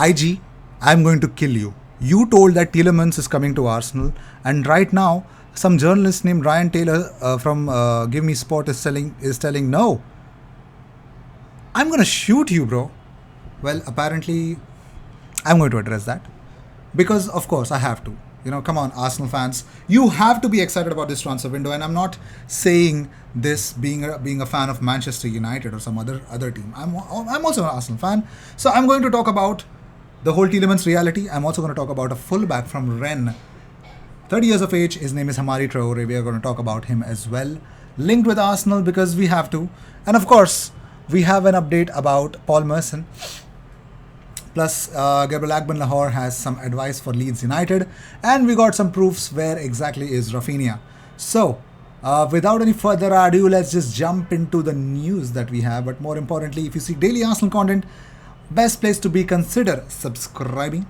IG, I'm going to kill you. You told that Tielemans is coming to Arsenal, and right now, some journalist named Ryan Taylor from Give Me Sport is telling no. I'm gonna shoot you, bro. Well, apparently, I'm going to address that because, of course, I have to. Come on, Arsenal fans, you have to be excited about this transfer window. And I'm not saying this being a fan of Manchester United or some other team. I'm also an Arsenal fan, so I'm going to talk about the whole Tielemans reality. I'm also going to talk about a fullback from Rennes, 30 years of age. His name is Hamari Traore. We are going to talk about him as well, linked with Arsenal because we have to. And of course, we have an update about Paul Merson. Plus, Gabriel Agban Lahore has some advice for Leeds United, and we got some proofs where exactly is Rafinha. So, without any further ado, let's just jump into the news that we have. But more importantly, if you see daily Arsenal content, best place to be, consider subscribing.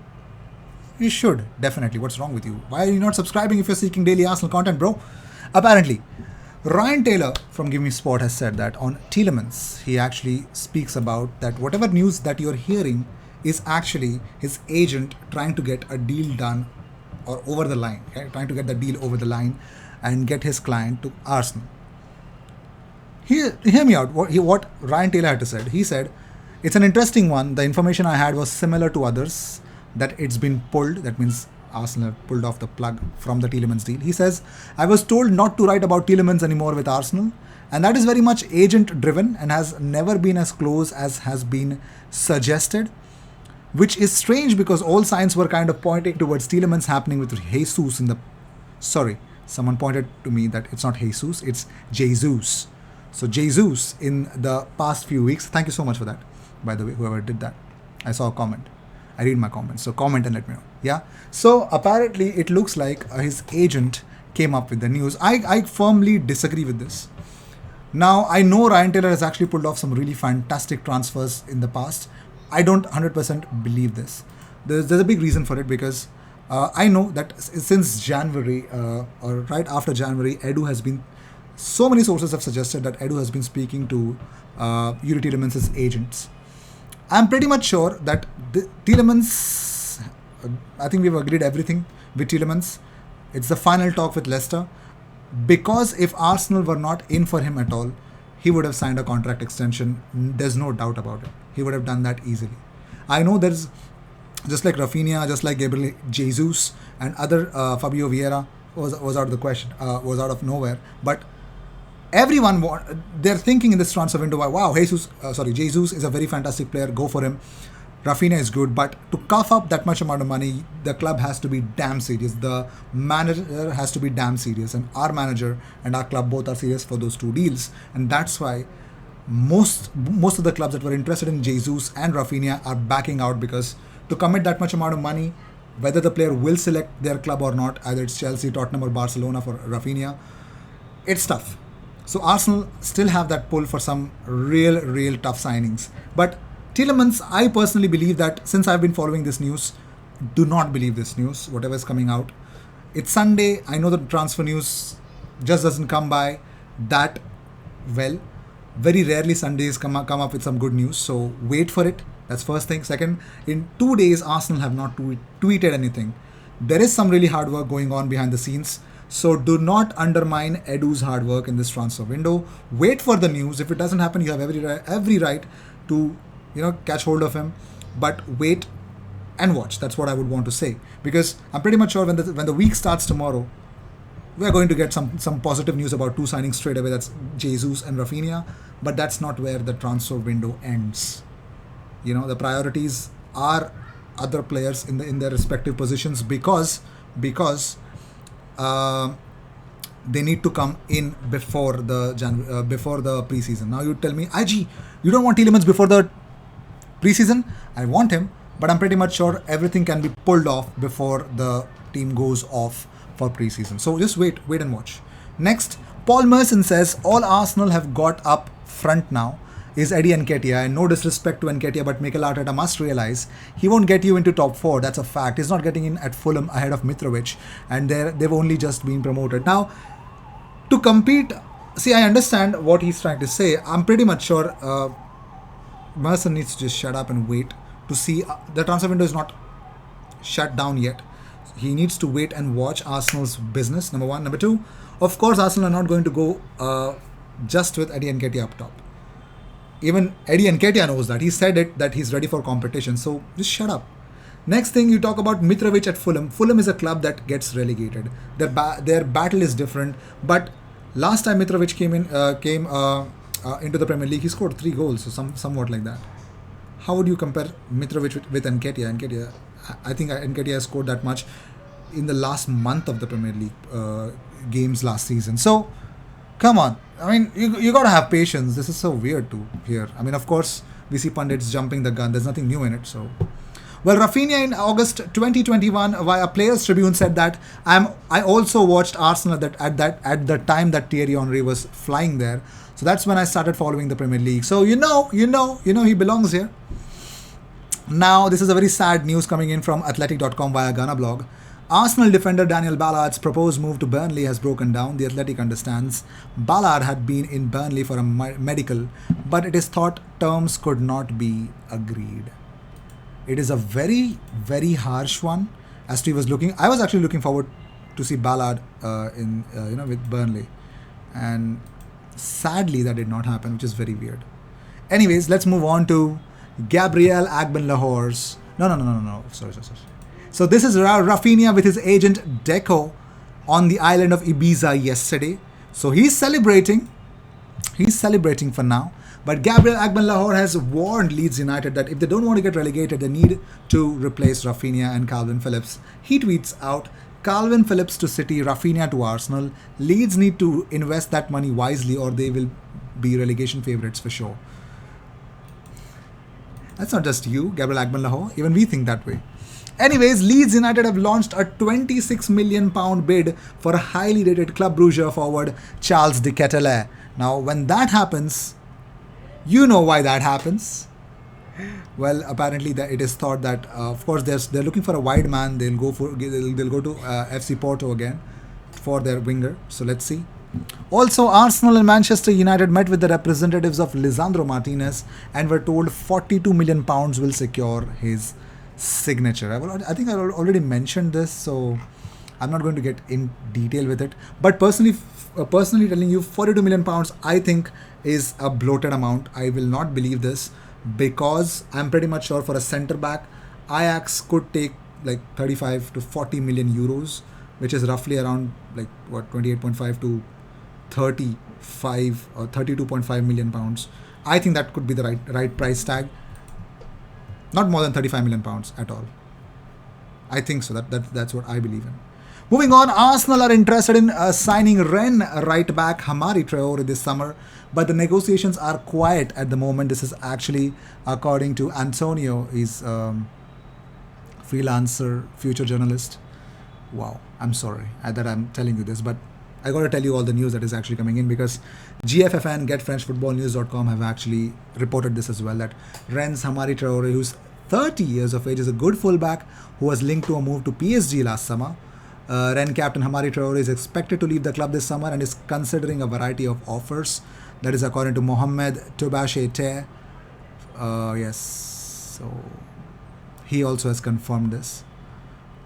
You should, definitely. What's wrong with you? Why are you not subscribing if you're seeking daily Arsenal content, bro? Apparently, Ryan Taylor from Give Me Sport has said that on Tielemans, he actually speaks about that whatever news that you're hearing is actually his agent trying to get a deal done or over the line, okay? Trying to get the deal over the line and get his client to Arsenal. Hear me out. What Ryan Taylor had to say. He said, it's an interesting one. The information I had was similar to others, that it's been pulled. That means Arsenal have pulled off the plug from the Tielemans deal. He says, I was told not to write about Tielemans anymore with Arsenal, and that is very much agent driven and has never been as close as has been suggested, which is strange because all signs were kind of pointing towards Tielemans happening with Jesus in the... Sorry, someone pointed to me that it's not Jesus, it's Jesus. So Jesus in the past few weeks, thank you so much for that, by the way, whoever did that. I saw a comment. I read my comments, so comment and let me know. Yeah. So apparently it looks like his agent came up with the news. I firmly disagree with this. Now, I know Ryan Taylor has actually pulled off some really fantastic transfers in the past. I don't 100% believe this. There's a big reason for it because I know that since January or right after January, Edu has been... So many sources have suggested that Edu has been speaking to Yuri Tielemans' agents. I'm pretty much sure that Tielemans... I think we've agreed everything with Tielemans. It's the final talk with Leicester. Because if Arsenal were not in for him at all, he would have signed a contract extension. There's no doubt about it. He would have done that easily. I know there's, just like Rafinha, just like Gabriel Jesus and other Fabio Vieira was out of the question, was out of nowhere. But everyone, they're thinking in this transfer window, wow, Jesus is a very fantastic player, go for him. Rafinha is good, but to cough up that much amount of money, the club has to be damn serious. The manager has to be damn serious, and our manager and our club both are serious for those two deals. And that's why most of the clubs that were interested in Jesus and Rafinha are backing out, because to commit that much amount of money, whether the player will select their club or not, either it's Chelsea, Tottenham or Barcelona for Rafinha, it's tough. So Arsenal still have that pull for some real tough signings. But Tielemans, I personally believe that, since I've been following this news, do not believe this news, whatever is coming out. It's Sunday. I know the transfer news just doesn't come by that well. Very rarely Sundays come up with some good news. So wait for it. That's first thing. Second, in 2 days, Arsenal have not tweeted anything. There is some really hard work going on behind the scenes. So do not undermine Edu's hard work in this transfer window. Wait for the news. If it doesn't happen, you have every right to catch hold of him, but wait and watch. That's what I would want to say, because I'm pretty much sure when the week starts tomorrow, we are going to get some positive news about two signings straight away. That's Jesus and Rafinha, but that's not where the transfer window ends. The priorities are other players in their respective positions, because they need to come in before the preseason. Now you tell me, IG, you don't want Tielemans before the preseason? I want him, but I'm pretty much sure everything can be pulled off before the team goes off for preseason. So just wait and watch. Next, Paul Merson says all Arsenal have got up front now is Eddie Nketiah, and no disrespect to Nketiah, but Mikel Arteta must realize he won't get you into top 4. That's a fact. He's not getting in at Fulham ahead of Mitrovic, and they've only just been promoted. Now, to compete, see, I understand what he's trying to say. I'm pretty much sure Merson needs to just shut up and wait to see. The transfer window is not shut down yet. He needs to wait and watch Arsenal's business. Number one. Number two, of course, Arsenal are not going to go just with Eddie Nketiah up top. Even Eddie Nketiah knows that. He said it that he's ready for competition. So just shut up. Next thing, you talk about Mitrovic at Fulham. Fulham is a club that gets relegated. Their battle is different. But last time Mitrovic came into the Premier League, he scored 3 goals, so somewhat like that. How would you compare Mitrovic with Nketiah? I think Nketiah scored that much in the last month of the Premier League games last season. So, come on. I mean, you got to have patience. This is so weird to hear. I mean, of course, we see pundits jumping the gun. There's nothing new in it. So, well, Rafinha in August 2021 via Players Tribune said that I also watched Arsenal at the time that Thierry Henry was flying there. So that's when I started following the Premier League. So you know he belongs here. Now, this is a very sad news coming in from Athletic.com via Ghana blog. Arsenal defender Daniel Ballard's proposed move to Burnley has broken down. The Athletic understands Ballard had been in Burnley for a medical, but it is thought terms could not be agreed. It is a very, very harsh one. As to I was actually looking forward to see Ballard with Burnley, and sadly that did not happen, which is very weird. Anyways, let's move on to Gabriel Agbenlahore's. No. Sorry. So this is Rafinha with his agent Deco on the island of Ibiza yesterday. So he's celebrating. He's celebrating for now. But Gabriel Agbenlahore has warned Leeds United that if they don't want to get relegated, they need to replace Rafinha and Calvin Phillips. He tweets out, Calvin Phillips to City, Rafinha to Arsenal. Leeds need to invest that money wisely or they will be relegation favourites for sure. That's not just you, Gabriel Agbenlahore. Even we think that way. Anyways, Leeds United have launched a £26 million bid for a highly rated Club Brugge forward Charles de Ketelaere. Now, when that happens, you know why that happens. Well, apparently it is thought that, of course, they're looking for a wide man. They'll go to FC Porto again for their winger. So let's see. Also, Arsenal and Manchester United met with the representatives of Lisandro Martinez and were told £42 million will secure his signature. I think I already mentioned this, so I'm not going to get in detail with it. But personally telling you, £42 million, I think, is a bloated amount. I will not believe this because I'm pretty much sure for a centre back, Ajax could take like 35 to 40 million euros, which is roughly around 28.5 to 35 or 32.5 million pounds. I think that could be the right price tag. Not more than 35 million pounds at all. I think so. That's what I believe in. Moving on, Arsenal are interested in signing Rennes right back Hamari Traore this summer, but the negotiations are quiet at the moment. This is actually according to Antonio, he's freelancer, future journalist. Wow, I'm sorry that I'm telling you this, but I got to tell you all the news that is actually coming in because GFFN, GetFrenchFootballNews.com have actually reported this as well, that Rennes Hamari Traore, who's 30 years of age, is a good fullback who was linked to a move to PSG last summer. Rennes captain Hamari Traore is expected to leave the club this summer and is considering a variety of offers. That is according to Mohamed Toubashete. Yes, so he also has confirmed this.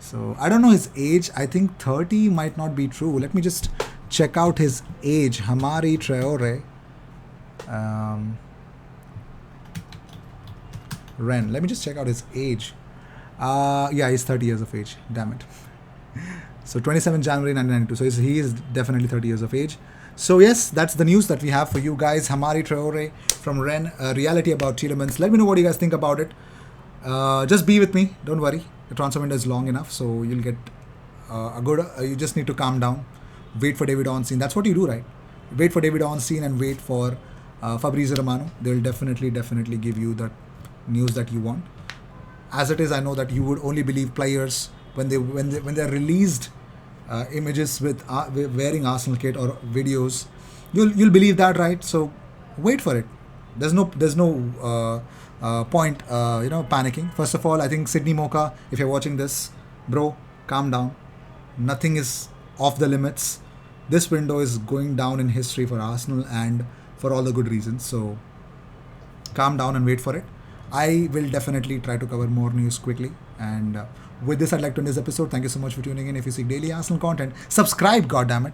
So I don't know his age. I think 30 might not be true. Let me just check out his age. Hamari Traore. Rennes. Let me just check out his age. Yeah, he's 30 years of age. Damn it. So 27 January 1992. So he is definitely 30 years of age. So yes, that's the news that we have for you guys. Hamari Traore from Rennes. Reality about Tielemans. Let me know what you guys think about it. Just be with me. Don't worry. The transfer window is long enough, so you'll get a good. You just need to calm down. Wait for David Ornstein. That's what you do, right? Wait for David Ornstein and wait for Fabrizio Romano. They'll definitely give you the news that you want. As it is, I know that you would only believe players when they're released images with wearing Arsenal kit or videos. You'll believe that, right? So wait for it. There's no point panicking. First of all, I think Sydney Mocha, if you're watching this, bro, calm down. Nothing is off the limits. This window is going down in history for Arsenal and for all the good reasons. So calm down and wait for it. I will definitely try to cover more news quickly. And with this, I'd like to end this episode. Thank you so much for tuning in. If you seek daily Arsenal content, subscribe, goddammit.